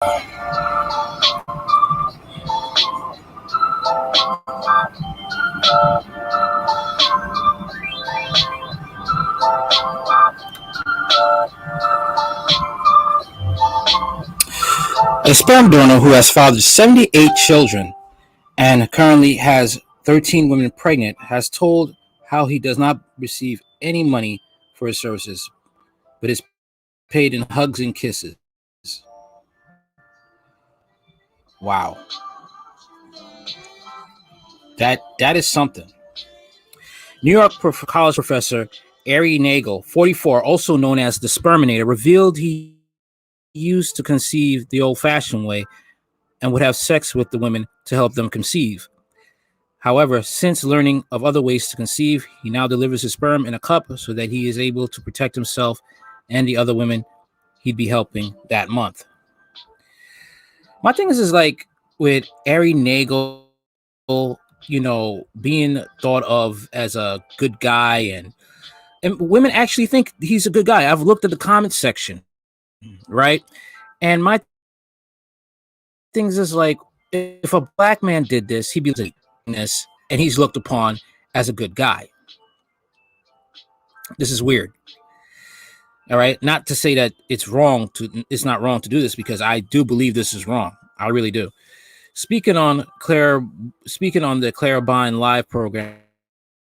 A sperm donor who has fathered 78 children and currently has 13 women pregnant has told how he does not receive any money for his services, but is paid in hugs and kisses. Wow. That is something. New York college professor Ari Nagel, 44, also known as the Sperminator, revealed he used to conceive the old-fashioned way and would have sex with the women to help them conceive. However, since learning of other ways to conceive, he now delivers his sperm in a cup so that he is able to protect himself and the other women he'd be helping that month. My thing is like with Ari Nagel, being thought of as a good guy, and women actually think he's a good guy. I've looked at the comment section, right? And my things is like, if a black man did this, he'd be like this, and he's looked upon as a good guy. This is weird. All right, not to say that it's not wrong to do this, because I do believe this is wrong. I really do. Speaking on the Clarabine Live program,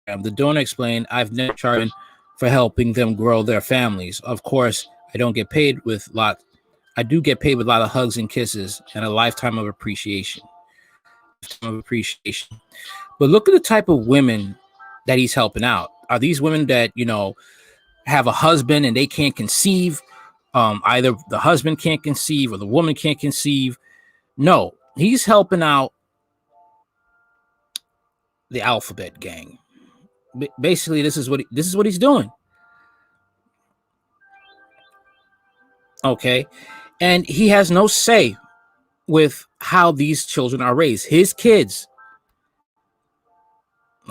the donor explained, "I've never charged for helping them grow their families. Of course, I do get paid with a lot of hugs and kisses and a lifetime of appreciation. But look at the type of women that he's helping out. Are these women that, have a husband and they can't conceive? Either the husband can't conceive or the woman can't conceive. No, he's helping out the alphabet gang. Basically, this is what he's doing. Okay, and he has no say with how these children are raised. His kids.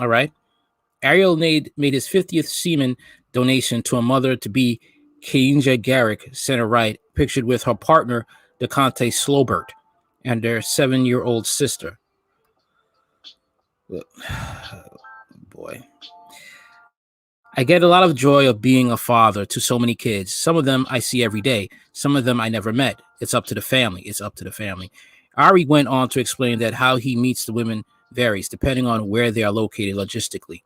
All right. Ariel made his 50th semen donation to a mother-to-be, Kainja Garrick, center right, pictured with her partner, DeConte Slobert, and their 7-year-old sister. Boy. I get a lot of joy of being a father to so many kids. Some of them I see every day. Some of them I never met. It's up to the family. Ari went on to explain that how he meets the women varies depending on where they are located logistically.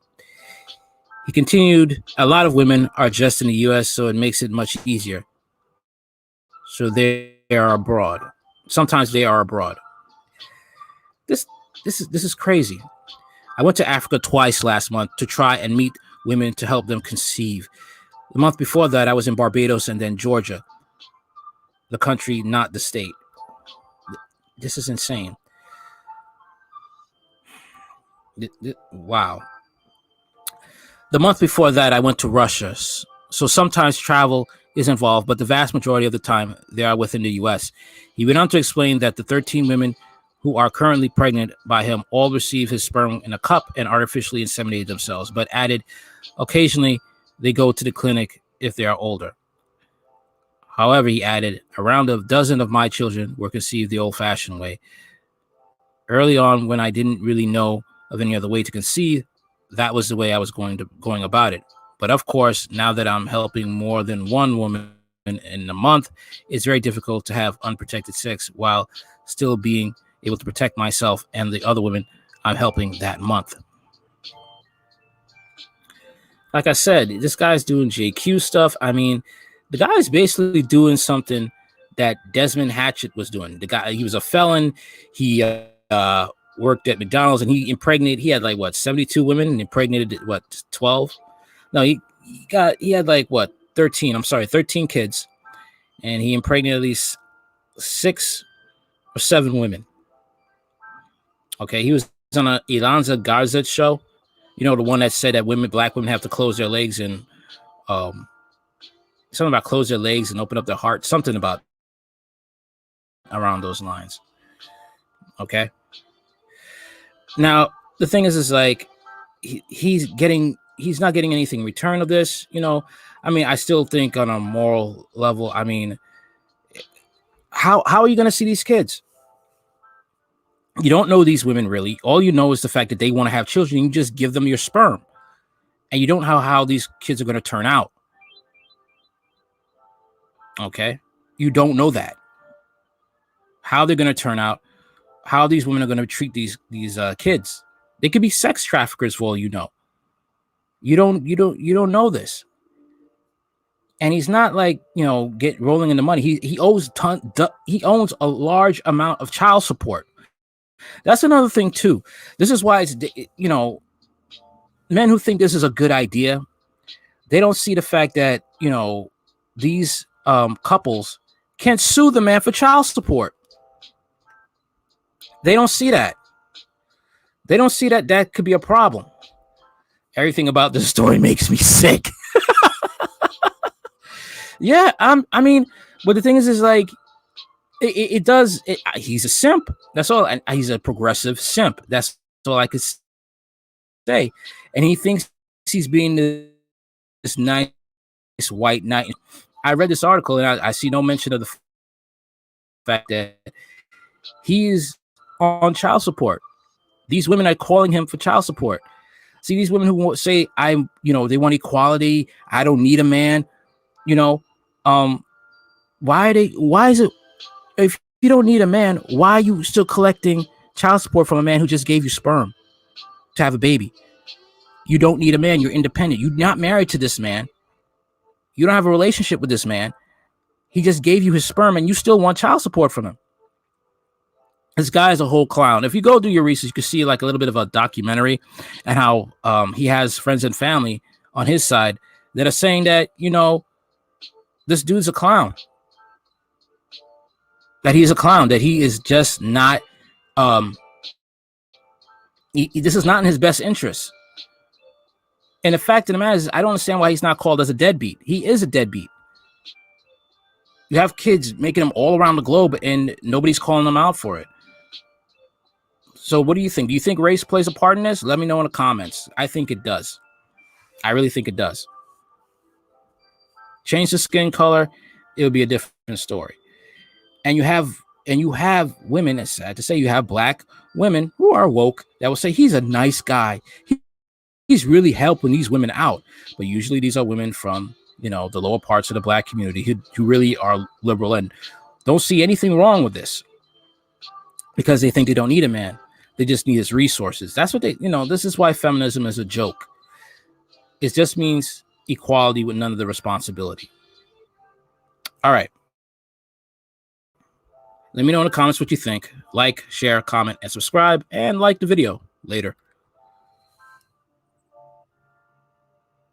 He continued, a lot of women are just in the U.S., so it makes it much easier. So they are abroad. Sometimes they are abroad. This is crazy. I went to Africa twice last month to try and meet women to help them conceive. The month before that, I was in Barbados and then Georgia, the country, not the state. This is insane. Wow. The month before that, I went to Russia. So sometimes travel is involved, but the vast majority of the time, they are within the U.S. He went on to explain that the 13 women who are currently pregnant by him all receive his sperm in a cup and artificially inseminate themselves, but added, occasionally they go to the clinic if they are older. However, he added, around a dozen of my children were conceived the old-fashioned way. Early on, when I didn't really know of any other way to conceive, that was the way I was going about it. But of course, now that I'm helping more than one woman in a month, it's very difficult to have unprotected sex while still being able to protect myself and the other women I'm helping that month. Like I said, this guy's doing JQ stuff. I mean, the guy's basically doing something that Desmond Hatchett was doing. The guy, he was a felon. He worked at McDonald's and he had 72 women and impregnated 12? No, he had 13 kids, and he impregnated at least 6 or 7 women. Okay, he was on a Ilanza Garza show, the one that said that black women have to close their legs and something about close their legs and open up their heart, something about around those lines. Okay. Now the thing is like he's not getting anything in return of this. I mean, I still think on a moral level, I mean, How are you going to see these kids? You don't know these women really. All you know is the fact that they want to have children. You just give them your sperm, and you don't know how these kids are going to turn out. Okay, you don't know that, how they're going to turn out, how these women are going to treat these kids. They could be sex traffickers for all you know. You don't know this. And he's not like, get rolling in the money. He owns he owns a large amount of child support. That's another thing too. This is why it's, men who think this is a good idea, they don't see the fact that, these couples can sue the man for child support. They don't see that. They don't see that that could be a problem. Everything about this story makes me sick. Yeah, I mean, but the thing is like, it does. He's a simp. That's all. And he's a progressive simp. That's all I could say. And he thinks he's being this nice white knight. I read this article and I see no mention of the fact that he is on child support. These women are calling him for child support. See, these women who say they want equality. I don't need a man. Why is it, if you don't need a man, why are you still collecting child support from a man who just gave you sperm to have a baby? You don't need a man. You're independent. You're not married to this man. You don't have a relationship with this man. He just gave you his sperm and you still want child support from him. This guy is a whole clown. If you go do your research, you can see like a little bit of a documentary and how he has friends and family on his side that are saying that, this dude's a clown. That he's a clown, that he is just not, this is not in his best interest. And the fact of the matter is, I don't understand why he's not called as a deadbeat. He is a deadbeat. You have kids making them all around the globe and nobody's calling them out for it. So what do you think? Do you think race plays a part in this? Let me know in the comments. I think it does. I really think it does. Change the skin color, it'll be a different story. And you have women, it's sad to say, you have black women who are woke that will say he's a nice guy. He's really helping these women out. But usually these are women from, the lower parts of the black community who really are liberal and don't see anything wrong with this because they think they don't need a man. They just need his resources. That's what this is why feminism is a joke. It just means equality with none of the responsibility. All right. Let me know in the comments what you think. Like, share, comment, and subscribe, and like the video. Later.